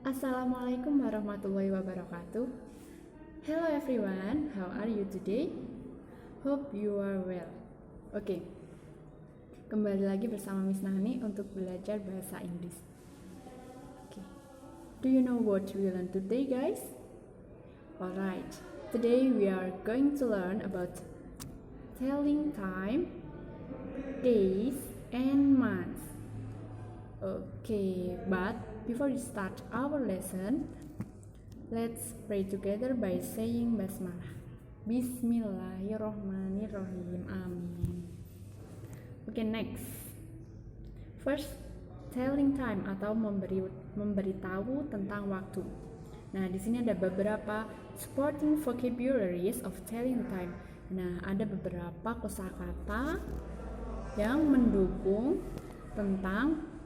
Assalamualaikum warahmatullahi wabarakatuh. Hello everyone, how are you today? Hope you are well. Oke, kembali lagi bersama Miss Nani untuk belajar bahasa Inggris. Oke, do you know what we learn today, guys? Alright, today we are going to learn about telling time, days, and months. Okay, but before we start our lesson, let's pray together by saying Basmalah. Bismillahirrohmanirrohim. Amin. Okay, next. First, telling time atau memberitahu tentang waktu. Nah, di sini ada beberapa supporting vocabularies of telling time. Nah, ada beberapa kosakata yang mendukung tentang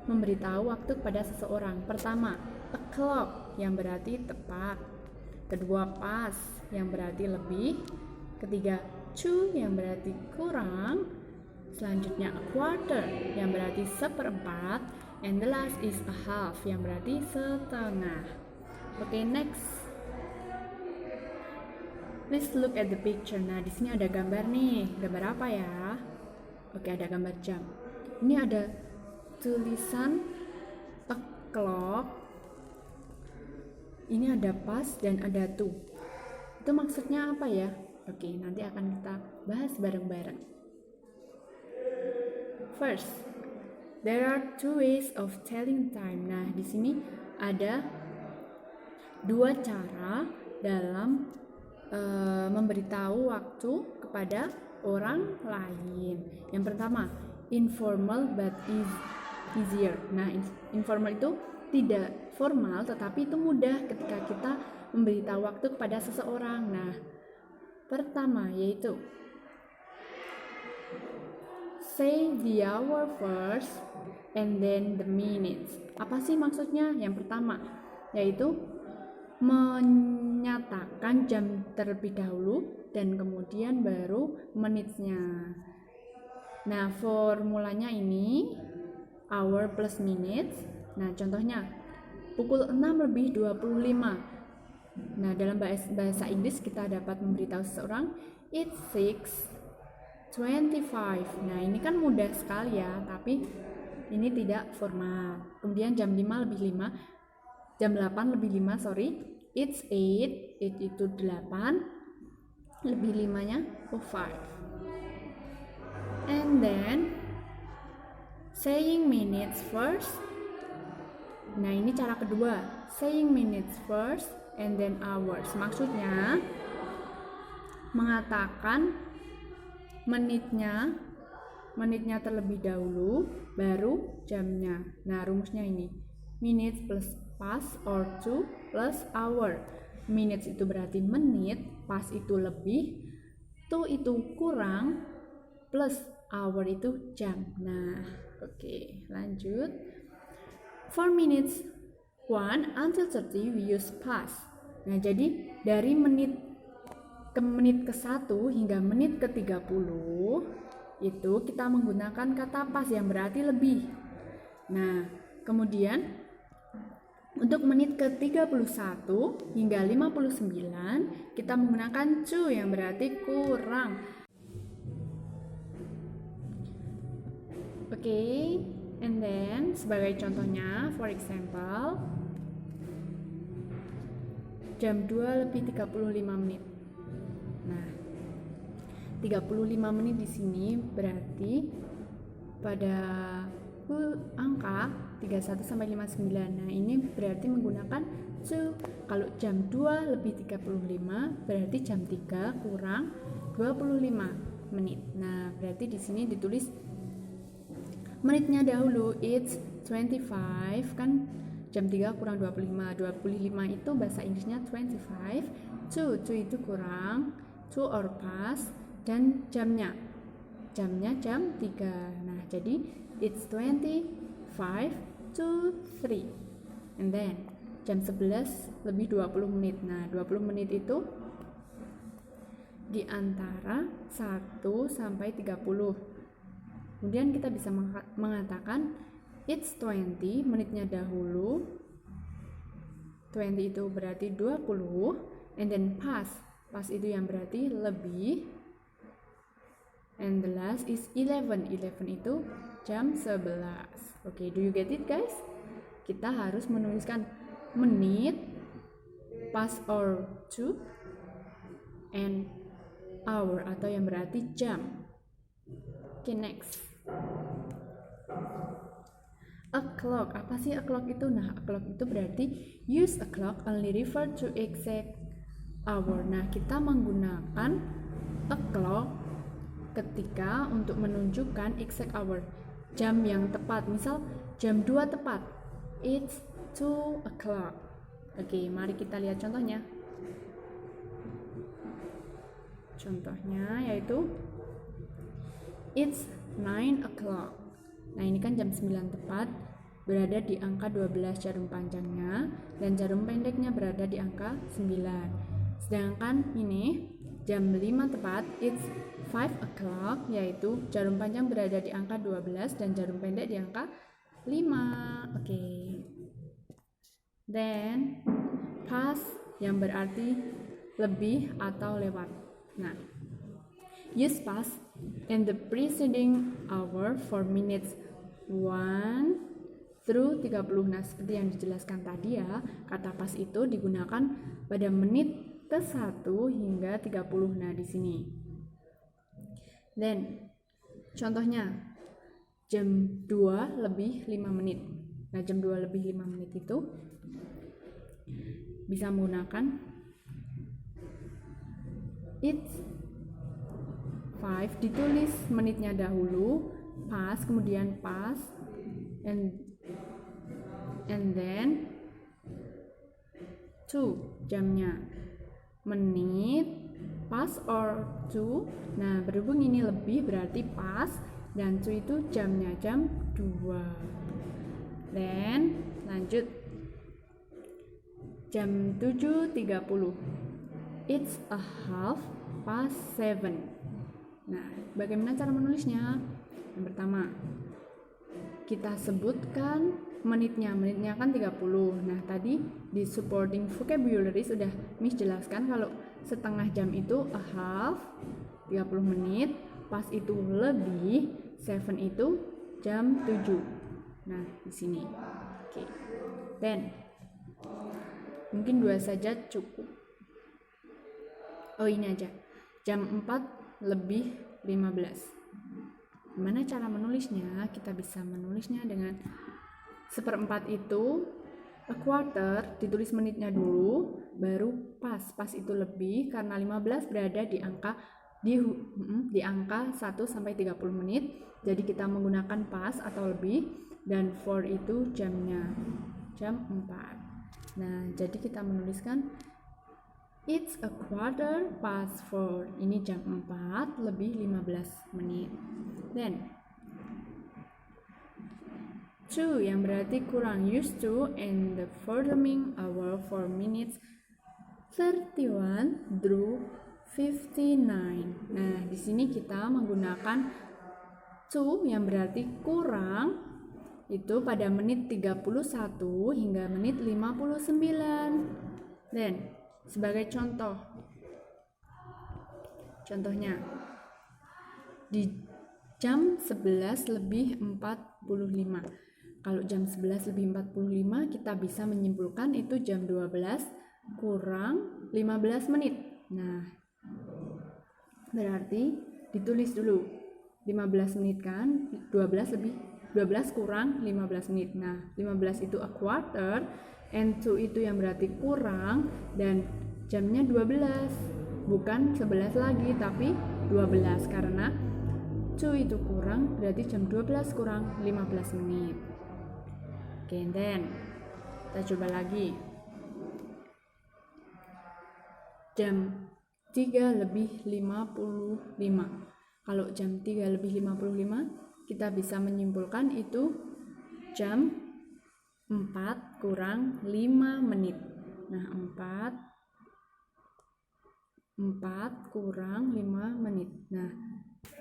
memberitahu waktu kepada seseorang. Pertama, o'clock yang berarti tepat. Kedua, pas yang berarti lebih. Ketiga, two yang berarti kurang. Selanjutnya, a quarter yang berarti seperempat. And the last is a half yang berarti setengah. Okay, next. Let's look at the picture. Nah, di sini ada gambar nih. Gambar apa ya? Oke, ada gambar jam. Ini ada tulisan o'clock, ini ada pas dan ada to. Itu maksudnya apa ya? Oke, nanti akan kita bahas bareng-bareng. First, there are two ways of telling time. Nah, di sini ada dua cara dalam memberitahu waktu kepada orang lain. Yang pertama, informal but easier. Nah, informal itu tidak formal tetapi itu mudah ketika kita memberitahu waktu kepada seseorang. Nah, pertama yaitu say the hour first and then the minutes. Apa sih maksudnya? Yang pertama yaitu menyatakan jam terlebih dahulu dan kemudian baru menitnya. Nah, formulanya ini hour plus minutes. Nah, contohnya pukul 6:25. Nah, dalam bahasa Inggris kita dapat memberitahu seseorang it's 6:25. Nah, ini kan mudah sekali ya, tapi ini tidak formal. Kemudian jam 8:05, it's 8 itu 8, lebih 5-nya 5. And then saying minutes first. Nah, ini cara kedua. Saying minutes first and then hours. Maksudnya mengatakan menitnya terlebih dahulu baru jamnya. Nah, rumusnya ini. Minutes plus pas or to plus hour. Minutes itu berarti menit, pas itu lebih, to itu kurang, plus hour itu jam. Nah, oke, lanjut. For minutes 1 until 30 we use past. Nah, jadi dari menit ke 1 hingga menit ke 30 itu kita menggunakan kata pas yang berarti lebih. Nah, kemudian untuk menit ke 31 hingga 59 kita menggunakan to yang berarti kurang. Okay, and then sebagai contohnya, for example, jam 2:35. Nah, 35 menit di sini berarti pada angka 31 sampai 59. Nah, ini berarti menggunakan to. Kalau jam 2:35 berarti jam 3 kurang 25 menit. Nah, berarti di sini ditulis menitnya dahulu, it's 25, kan jam 3 kurang 25 itu bahasa Inggrisnya 25. To itu kurang, to or past, dan jamnya jam 3. Nah, jadi it's 25 to 3. And then jam 11 lebih 20 menit. Nah, 20 menit itu di antara 1 sampai 30. Kemudian kita bisa mengatakan it's 20, menitnya dahulu, 20 itu berarti 20, and then past itu yang berarti lebih, and the last is 11 itu jam 11. Oke, do you get it guys? Kita harus menuliskan menit, past or to, and hour atau yang berarti jam. Oke, next. O'clock, apa sih o'clock itu? Nah, o'clock itu berarti use o'clock only refer to exact hour. Nah, kita menggunakan o'clock ketika untuk menunjukkan exact hour, jam yang tepat. Misal jam 2 tepat, it's 2 o'clock. Oke, mari kita lihat contohnya. Contohnya yaitu it's 9 o'clock. Nah, ini kan jam 9 tepat, berada di angka 12 jarum panjangnya, dan jarum pendeknya berada di angka 9. Sedangkan ini jam 5 tepat, it's 5 o'clock, yaitu jarum panjang berada di angka 12 dan jarum pendek di angka 5. Oke. Then past yang berarti lebih atau lewat. Nah, use past in the preceding hour for minutes 1 through 30. Nah, seperti yang dijelaskan tadi ya, kata pas itu digunakan pada menit ke-1 hingga 30. Nah, di sini. Then, contohnya jam 2 lebih 5 menit. Nah, jam 2 lebih 5 menit itu bisa menggunakan it's 5, ditulis menitnya dahulu, pas, kemudian pas, and then 2 jamnya, menit, pas or 2. Nah, berhubung ini lebih berarti pas, dan 2 itu jamnya jam 2. Then lanjut jam 7.30, it's a half past 7. Nah, bagaimana cara menulisnya? Yang pertama, kita sebutkan menitnya kan 30. Nah, tadi di supporting vocabulary sudah Miss jelaskan kalau setengah jam itu a half, 30 menit, pas itu lebih, 7 itu jam 7. Nah, di sini. Oke. Then mungkin 2 saja cukup. Oh, ini aja. Jam 4 lebih 15. Gimana cara menulisnya? Kita bisa menulisnya dengan 1/4 itu a quarter, ditulis menitnya dulu, baru pas. Pas itu lebih karena 15 berada di angka di angka 1 sampai 30 menit. Jadi kita menggunakan pas atau lebih, dan 4 itu jamnya, jam 4. Nah, jadi kita menuliskan it's a quarter past 4. Ini jam 4 lebih 15 menit. Then 2 yang berarti kurang, used to in the following hour for minutes 31 through 59. Nah, di sini kita menggunakan to yang berarti kurang itu pada menit 31 hingga menit 59. Dan sebagai contohnya di jam 11 lebih 45. Kalau jam 11 lebih 45 kita bisa menyimpulkan itu jam 12 kurang 15 menit. Nah, berarti ditulis dulu 15 menit kan, 12 kurang 15 menit. Nah, 15 itu a quarter, and 2 itu yang berarti kurang, dan jamnya 12. Bukan 11 lagi, tapi 12 karena 2 itu kurang, berarti jam 12 kurang 15 menit. Oke, then kita coba lagi. Jam 3 lebih 55. Kalau jam 3 lebih 55, kita bisa menyimpulkan itu jam 4 kurang 5 menit. Nah, 4 kurang 5 menit. Nah,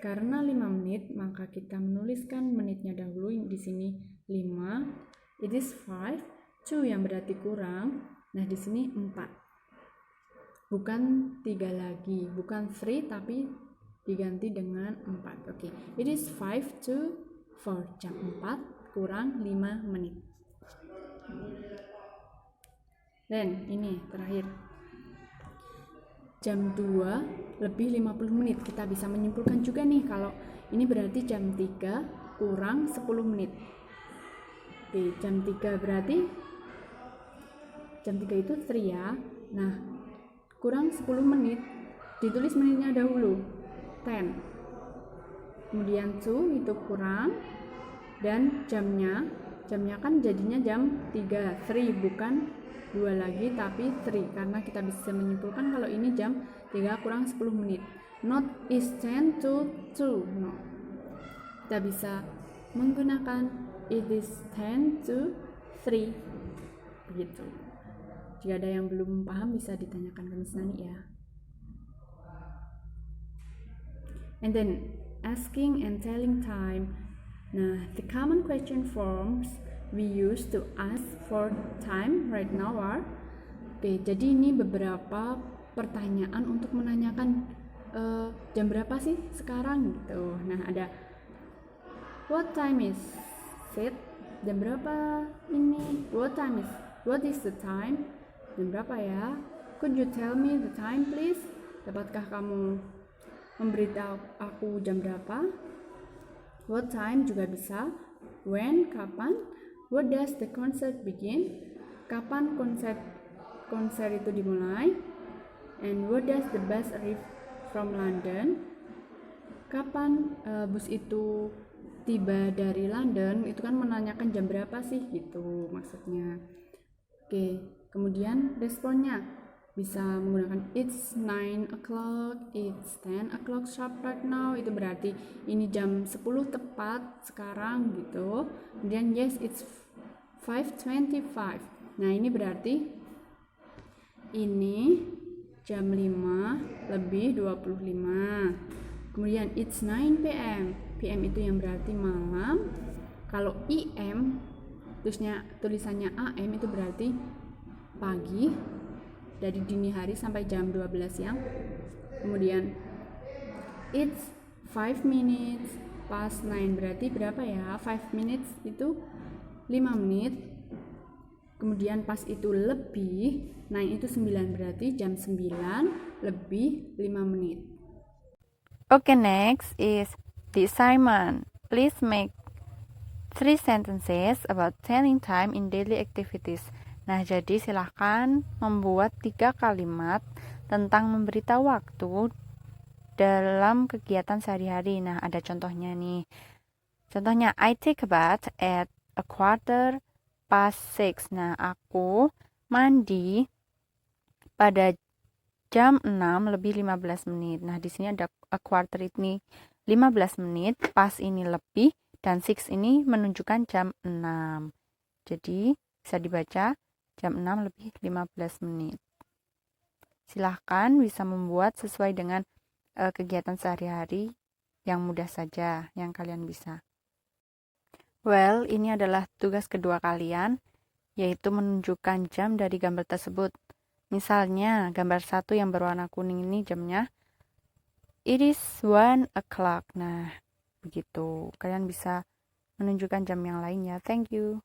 karena 5 menit, maka kita menuliskan menitnya dahulu di sini 5. It is 5, 2 yang berarti kurang, Nah, di sini 4. Bukan 3 lagi, bukan 3 tapi diganti dengan 4. Oke. It is 5 to 4. Jam 4 kurang 5 menit. Dan ini terakhir. Jam 2 lebih 50 menit. Kita bisa menyimpulkan juga nih kalau ini berarti jam 3 kurang 10 menit. Oke, jam 3 berarti jam 3 itu 3 ya. Nah, kurang 10 menit. Ditulis menitnya dahulu. 10. Kemudian 2 itu kurang dan jamnya kan jadinya jam 3. 3 bukan 2 lagi tapi 3 karena kita bisa menyimpulkan kalau ini jam 3 kurang 10 menit. Not is 10 to 2. No. Kita bisa menggunakan it is 10 to 3. Begitu. Jika ada yang belum paham bisa ditanyakan ke Miss Nani ya. And then asking and telling time. Nah, the common question forms we use to ask for time right now are jadi ini beberapa pertanyaan untuk menanyakan jam berapa sih sekarang gitu. Nah, ada what time is it? Jam berapa ini? What is the time? Jam berapa ya? Could you tell me the time please? Dapatkah kamu memberitahu aku jam berapa? What time juga bisa. When, kapan. What does the concert begin? Kapan konser itu dimulai? And what does the bus arrive from London? Kapan bus itu tiba dari London? Itu kan menanyakan jam berapa sih gitu maksudnya. Oke, kemudian responnya bisa menggunakan it's 9 o'clock, it's 10 o'clock sharp right now, itu berarti ini jam 10 tepat sekarang gitu. Kemudian yes, it's 5:25. Nah, ini berarti ini jam 5 lebih 25. Kemudian it's 9 p.m. PM itu yang berarti malam. Kalau IM tulisannya AM itu berarti pagi, dari dini hari sampai jam 12 siang. Kemudian it's 5 minutes past 9 berarti berapa ya? 5 minutes itu 5 menit. Kemudian pas itu lebih 9 itu 9 berarti jam 9 lebih 5 menit. Okay, next is the assignment. Please make 3 sentences about telling time in daily activities. Nah, jadi silahkan membuat 3 kalimat tentang memberitahu waktu dalam kegiatan sehari-hari. Nah, ada contohnya nih. Contohnya, I take a bath at 6:15. Nah, aku mandi pada jam 6 lebih 15 menit. Nah, di sini ada a quarter ini 15 menit, pas ini lebih, dan 6 ini menunjukkan jam 6. Jadi, bisa dibaca jam 6 lebih 15 menit. Silahkan bisa membuat sesuai dengan kegiatan sehari-hari yang mudah saja, yang kalian bisa. Well, ini adalah tugas kedua kalian, yaitu menunjukkan jam dari gambar tersebut. Misalnya, gambar 1 yang berwarna kuning ini jamnya, it is 1 o'clock. Nah, begitu. Kalian bisa menunjukkan jam yang lainnya. Thank you.